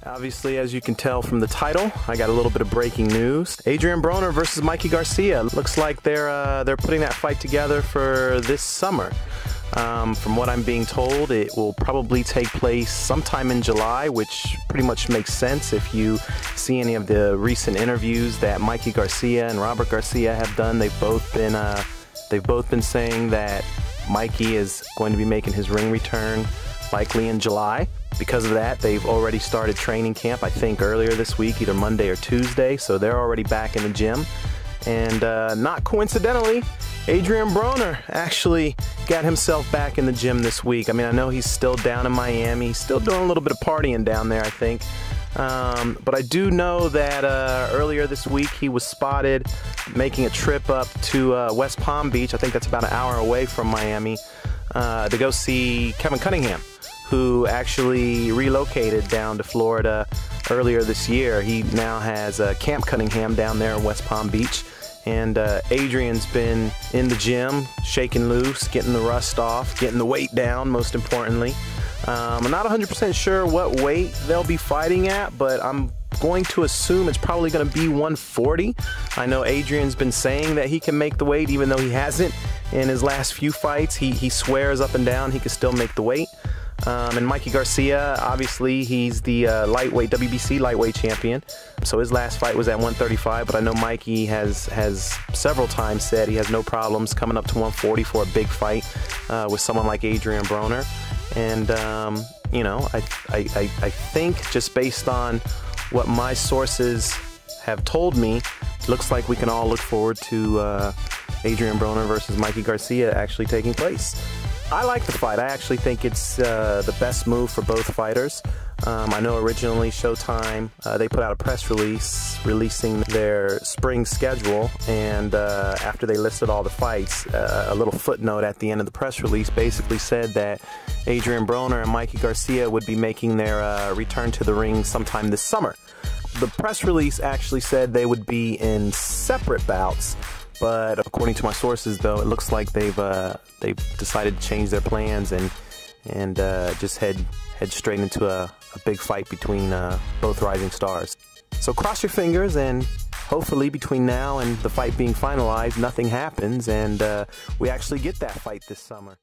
Obviously, as you can tell from the title, I got a little bit of breaking news. Adrien Broner versus Mikey Garcia. Looks like they're putting that fight together for this summer. From what I'm being told, it will probably take place sometime in July, which pretty much makes sense if you see any of the recent interviews that Mikey Garcia and Robert Garcia have done. They've both been saying that Mikey is going to be making his ring return likely in July. Because of that, they've already started training camp, I think earlier this week, either Monday or Tuesday, so they're already back in the gym. And not coincidentally, Adrien Broner actually got himself back in the gym this week. I mean, I know he's still down in Miami. He's still doing a little bit of partying down there, I think. But I do know that earlier this week he was spotted making a trip up to West Palm Beach. I think that's about an hour away from Miami to go see Kevin Cunningham, who actually relocated down to Florida earlier this year. He now has Camp Cunningham down there in West Palm Beach. And Adrian's been in the gym, shaking loose, getting the rust off, getting the weight down, most importantly. I'm not 100% sure what weight they'll be fighting at, but I'm going to assume it's probably going to be 140. I know Adrian's been saying that he can make the weight, even though he hasn't in his last few fights. He swears up and down he can still make the weight. And Mikey Garcia, obviously, he's the lightweight WBC lightweight champion. So his last fight was at 135, but I know Mikey has several times said he has no problems coming up to 140 for a big fight with someone like Adrien Broner. And you know, I think just based on what my sources have told me, looks like we can all look forward to Adrien Broner versus Mikey Garcia actually taking place. I like the fight. I actually think it's the best move for both fighters. I know originally Showtime, they put out a press release releasing their spring schedule, and after they listed all the fights, a little footnote at the end of the press release basically said that Adrien Broner and Mikey Garcia would be making their return to the ring sometime this summer. The press release actually said they would be in separate bouts, but according to my sources, though, it looks like they've decided to change their plans and just head straight into a big fight between both rising stars. So cross your fingers, and hopefully between now and the fight being finalized, nothing happens, and we actually get that fight this summer.